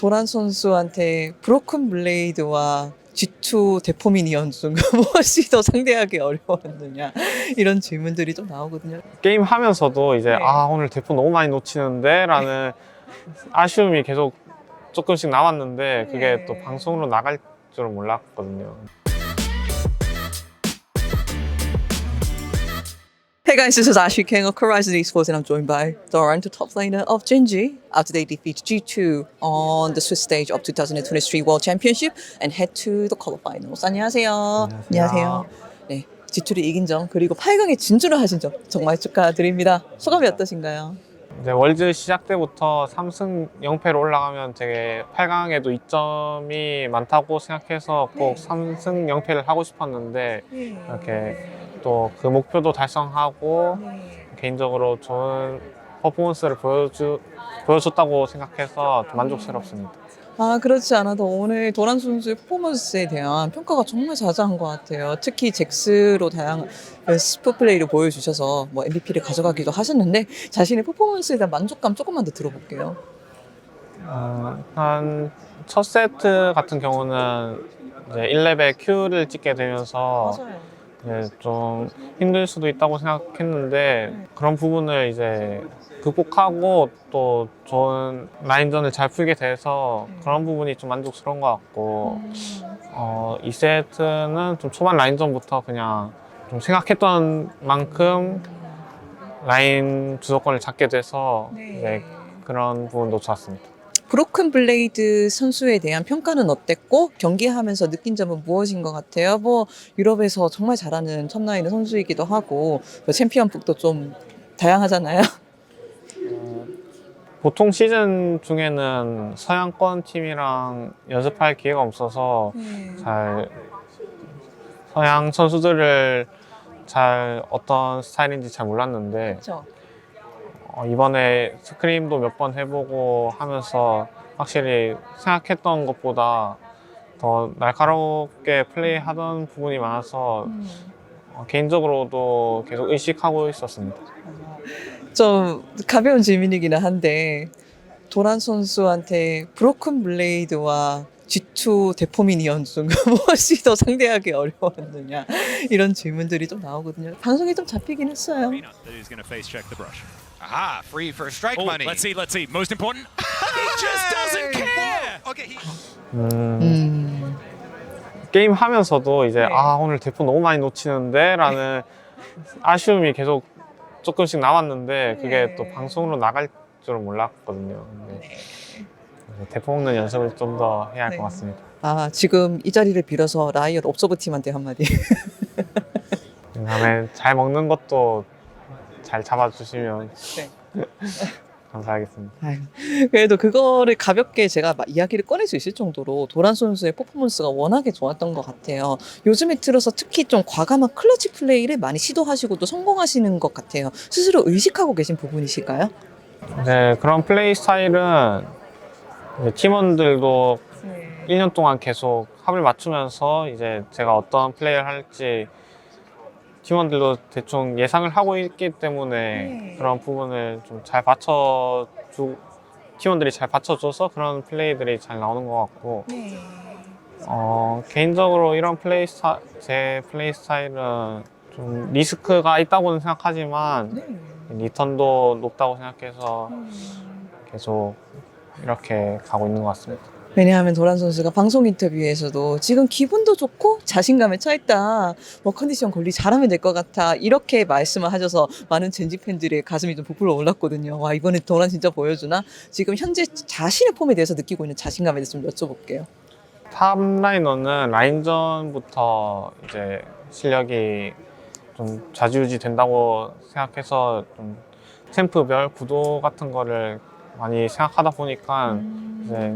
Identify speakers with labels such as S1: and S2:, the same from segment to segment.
S1: 도란 선수한테 브로큰 블레이드와 G2 데포미니언 중 무엇이 더 상대하기 어려웠느냐 이런 질문들이 좀 나오거든요.
S2: 게임 하면서도 이제
S1: 네.
S2: 오늘 대포 너무 많이 놓치는데 라는 아쉬움이 계속 조금씩 남았는데 그게
S1: 네.
S2: 또 방송으로 나갈 줄은 몰랐거든요.
S1: Hey guys, this is Ashley King of Horizon Esports and I'm joined by Doran, the top laner of Genji, after they defeat G2 on the Swiss stage of 2023 World Championship and head to the quarterfinals. 안녕하세요.
S2: 안녕하세요.
S1: 네, G2를 이긴 점 그리고 8강에 진출을 하신 점 정말 축하드립니다. 소감이 어떠신가요?
S2: 이제 월드 시작 때부터 3승 0패로 올라가면 되게 8강에도 이점이 많다고 생각해서 꼭 3승 0패를 하고 싶었는데 이렇게 또 그 목표도 달성하고 개인적으로 좋은 퍼포먼스를 보여줬다고 생각해서 좀 만족스럽습니다.
S1: 아, 그렇지 않아도 오늘 도란 선수의 퍼포먼스에 대한 평가가 정말 자자한 것 같아요. 특히 잭스로 다양한 스포 플레이를 보여주셔서 뭐 MVP를 가져가기도 하셨는데 자신의 퍼포먼스에 대한 만족감 조금만 더 들어볼게요.
S2: 한 첫 세트 같은 경우는 이제 1레벨 Q를 찍게 되면서 이제 좀 힘들 수도 있다고 생각했는데 그런 부분을 이제 극복하고 또 좋은 라인전을 잘 풀게 돼서 그런 부분이 좀 만족스러운 것 같고 2세트는 좀 초반 라인전부터 그냥 좀 생각했던 만큼 라인 주도권을 잡게 돼서 이제 그런 부분도 좋았습니다.
S1: 브로큰 블레이드 선수에 대한 평가는 어땠고 경기하면서 느낀 점은 무엇인 것 같아요? 뭐 유럽에서 정말 잘하는 톱라인 선수이기도 하고 뭐 챔피언북도 좀 다양하잖아요.
S2: 보통 시즌 중에는 서양권 팀이랑 연습할 기회가 없어서 잘 서양 선수들을 잘 어떤 스타일인지 잘 몰랐는데
S1: 그렇죠.
S2: 이번에 스크림도 몇 번 해보고 하면서 확실히 생각했던 것보다 더 날카롭게 플레이하던 부분이 많아서 개인적으로도 계속 의식하고 있었습니다.
S1: 좀 가벼운 질문이기는 한데 도란 선수한테 브로큰 블레이드와 G2 데포미니언 중 무엇이 더 상대하기 어려웠느냐 이런 질문들이 좀 나오거든요. 방송에 좀 잡히긴 했어요.
S3: That is going to face check the brush.
S4: Aha, free for strike
S3: Oh,
S4: money.
S3: let's see, let's see. Most important, he just doesn't care.
S4: Okay,
S2: 게임 하면서도 이제
S1: 네.
S2: 오늘 대포 너무 많이 놓치는데 라는 아쉬움이 계속 조금씩 남았는데 그게
S1: 네.
S2: 또 방송으로 나갈 줄은 몰랐거든요. 근데 대포 먹는 연습을 좀 더 해야 할 것
S1: 네.
S2: 같습니다.
S1: 아, 지금 이 자리를 빌어서 라이엇 옵저버 팀한테 한마디.
S2: 다음에 잘 먹는 것도 잘 잡아주시면
S1: 네.
S2: 감사하겠습니다.
S1: 아유, 그래도 그거를 가볍게 제가 막 이야기를 꺼낼 수 있을 정도로 도란 선수의 퍼포먼스가 워낙에 좋았던 것 같아요. 요즘에 들어서 특히 좀 과감한 클러치 플레이를 많이 시도하시고 또 성공하시는 것 같아요. 스스로 의식하고 계신 부분이실까요?
S2: 네, 그런 플레이 스타일은 이제 팀원들도 1년 동안 계속 합을 맞추면서 이제 제가 어떤 플레이를 할지 팀원들도 대충 예상을 하고 있기 때문에 그런 부분을 좀 잘 팀원들이 잘 받쳐줘서 그런 플레이들이 잘 나오는 것 같고 개인적으로 이런 제 플레이 스타일은 좀 리스크가 있다고는 생각하지만 리턴도 높다고 생각해서 계속 이렇게 가고 있는 것 같습니다.
S1: 왜냐하면 도란 선수가 방송 인터뷰에서도 지금 기분도 좋고 자신감에 차 있다. 뭐 컨디션 관리 잘하면 될 것 같아. 이렇게 말씀을 하셔서 많은 젠지 팬들의 가슴이 좀 부풀어 올랐거든요. 와, 이번에 도란 진짜 보여주나? 지금 현재 자신의 폼에 대해서 느끼고 있는 자신감에 대해서 좀 여쭤볼게요.
S2: 탑라이너는 라인전부터 이제 실력이 좀 좌지우지 된다고 생각해서 좀 챔프별 구도 같은 거를 많이 생각하다 보니까 이제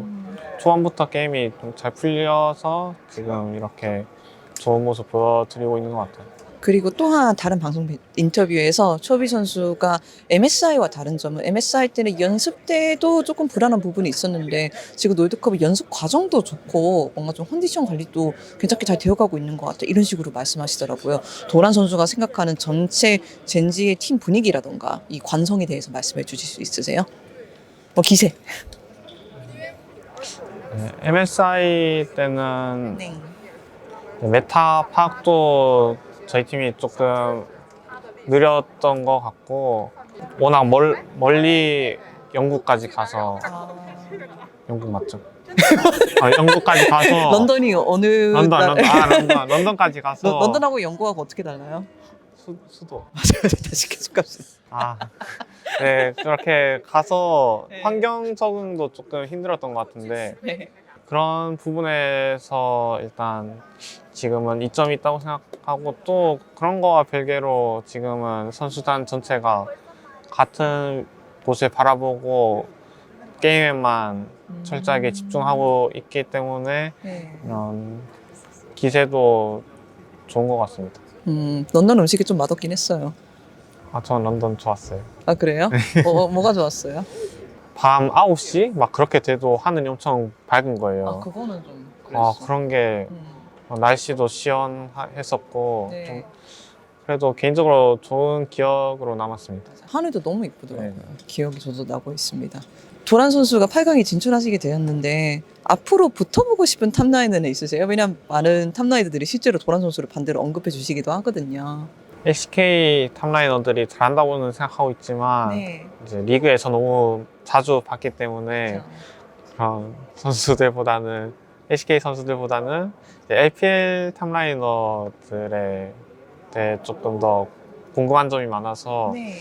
S2: 초반부터 게임이 좀 잘 풀려서 지금 이렇게 좋은 모습 보여드리고 있는 것 같아요.
S1: 그리고 또한 다른 방송 인터뷰에서 초비 선수가 MSI와 다른 점은 MSI 때는 연습 때도 조금 불안한 부분이 있었는데 지금 롤드컵의 연습 과정도 좋고 뭔가 좀 컨디션 관리도 괜찮게 잘 되어가고 있는 것 같아. 이런 식으로 말씀하시더라고요. 도란 선수가 생각하는 전체 젠지의 팀 분위기라던가 이 관성에 대해서 말씀해 주실 수 있으세요? 뭐 기세.
S2: MSI 때는
S1: 네.
S2: 메타 파악도 저희 팀이 조금 느렸던 것 같고 워낙 멀리 영국까지 가서 영국 맞죠? 영국까지 가서
S1: 런던이 어느
S2: 런던까지 가서
S1: 런던하고 영국하고 어떻게 달라요?
S2: 수도
S1: 맞아요. 다시 계속 갑시다.
S2: 네 그렇게 가서
S1: 네.
S2: 환경 적응도 조금 힘들었던 것 같은데
S1: 네.
S2: 그런 부분에서 일단 지금은 이점이 있다고 생각하고 또 그런 거와 별개로 지금은 선수단 전체가 같은 곳을 바라보고 게임에만 철저하게 집중하고 있기 때문에
S1: 네.
S2: 이런 기세도 좋은 것 같습니다.
S1: 런던 음식이 좀 맛없긴 했어요.
S2: 전 런던 좋았어요.
S1: 아 그래요? 뭐가 좋았어요?
S2: 밤 9시 막 그렇게 돼도 하늘이 엄청 밝은 거예요.
S1: 그거는 좀 그랬어.
S2: 그런 게
S1: 음.
S2: 날씨도 시원했었고
S1: 네.
S2: 좀 그래도 개인적으로 좋은 기억으로 남았습니다.
S1: 하늘도 너무 이쁘더라고요.
S2: 네.
S1: 기억이 저도 나고 있습니다. 도란 선수가 8강에 진출하시게 되었는데 앞으로 붙어보고 싶은 탑라이너는 있으세요? 왜냐하면 많은 탑라이너들이 실제로 도란 선수를 반대로 언급해 주시기도 하거든요.
S2: LCK 탑라이너들이 잘한다고는 생각하고 있지만
S1: 네.
S2: 이제 리그에서 너무 자주 봤기 때문에 그런 선수들보다는 LCK 선수들보다는 이제 LPL 탑라이너들에 대해 조금 더 궁금한 점이 많아서
S1: 네.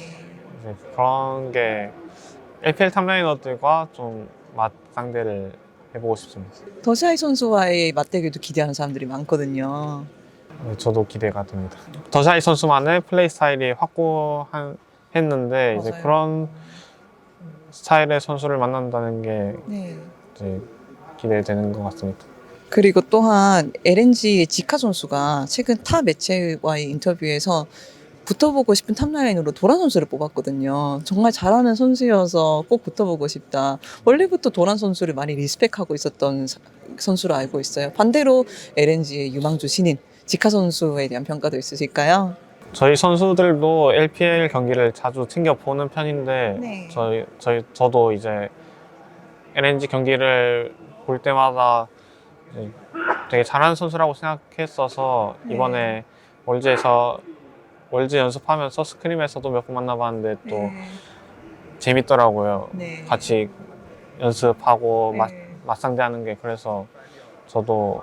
S2: 이제 그런 게 LPL 탑라이너들과 좀 맞상대를 해보고 싶습니다.
S1: 더샤이 선수와의 맞대결도 기대하는 사람들이 많거든요.
S2: 네, 저도 기대가 됩니다. 더샤이 선수만의 플레이 스타일이 확고했는데 이제
S1: 맞아요.
S2: 그런 스타일의 선수를 만난다는 게
S1: 네.
S2: 이제 기대되는 것 같습니다.
S1: 그리고 또한 LNG의 지카 선수가 최근 타 매체와의 인터뷰에서 붙어보고 싶은 탑라인으로 도란 선수를 뽑았거든요. 정말 잘하는 선수여서 꼭 붙어보고 싶다. 원래부터 도란 선수를 많이 리스펙하고 있었던 선수로 알고 있어요. 반대로 LNG의 유망주 신인 지카 선수에 대한 평가도 있으실까요?
S2: 저희 선수들도 LPL 경기를 자주 챙겨 보는 편인데
S1: 네.
S2: 저도 이제 LNG 경기를 볼 때마다 이제 되게 잘하는 선수라고 생각했어서
S1: 네.
S2: 이번에 월즈 연습하면서 스크림에서도 몇 번 만나봤는데 또 재밌더라고요.
S1: 네.
S2: 같이 연습하고
S1: 네.
S2: 맞상대하는 게 그래서 저도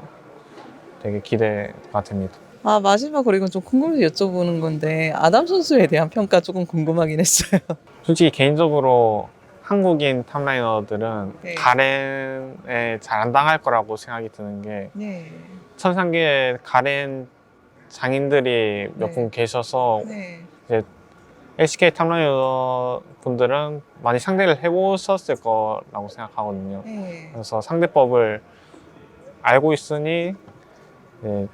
S2: 되게 기대가 됩니다.
S1: 마지막으로 이건 좀 궁금해서 여쭤보는 건데 아담 선수에 대한 평가 조금 궁금하긴 했어요.
S2: 솔직히 개인적으로 한국인 탑라이너들은
S1: 네.
S2: 가렌에 잘 안 당할 거라고 생각이 드는 게
S1: 네.
S2: 천상계에 가렌 장인들이 몇
S1: 네.
S2: 분 계셔서
S1: 네.
S2: LCK 탑라이너 분들은 많이 상대를 해보셨을 거라고 생각하거든요.
S1: 네.
S2: 그래서 상대법을 알고 있으니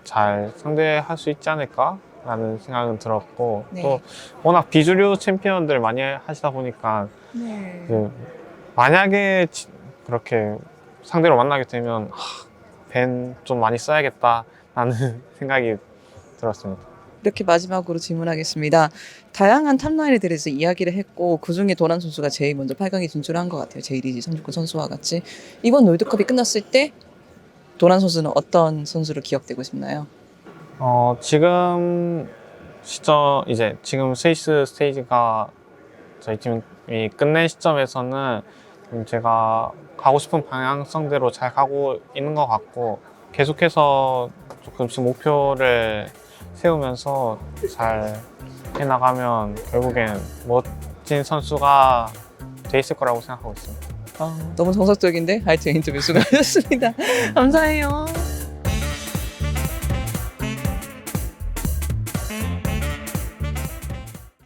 S2: 잘 상대할 수 있지 않을까라는 생각은 들었고
S1: 네.
S2: 또 워낙 비주류 챔피언들 많이 하시다 보니까
S1: 네.
S2: 만약에 그렇게 상대로 만나게 되면 벤 좀 많이 써야겠다라는 생각이 들었습니다.
S1: 이렇게 마지막으로 질문하겠습니다. 다양한 탑라인에 대해서 이야기를 했고 그중에 도란 선수가 제일 먼저 8강에 진출한 것 같아요. 제1이지 39 선수와 같이. 이번 롤드컵이 끝났을 때 도란 선수는 어떤 선수로 기억되고 싶나요?
S2: 지금 지금 스위스 스테이지가 저희 팀이 끝낸 시점에서는 제가 가고 싶은 방향성대로 잘 가고 있는 것 같고 계속해서 조금씩 목표를 세우면서 잘 해나가면 결국엔 멋진 선수가 돼 있을 거라고 생각하고 있습니다.
S1: 너무 정석적인데 하여튼 인터뷰 수고하셨습니다. 감사해요.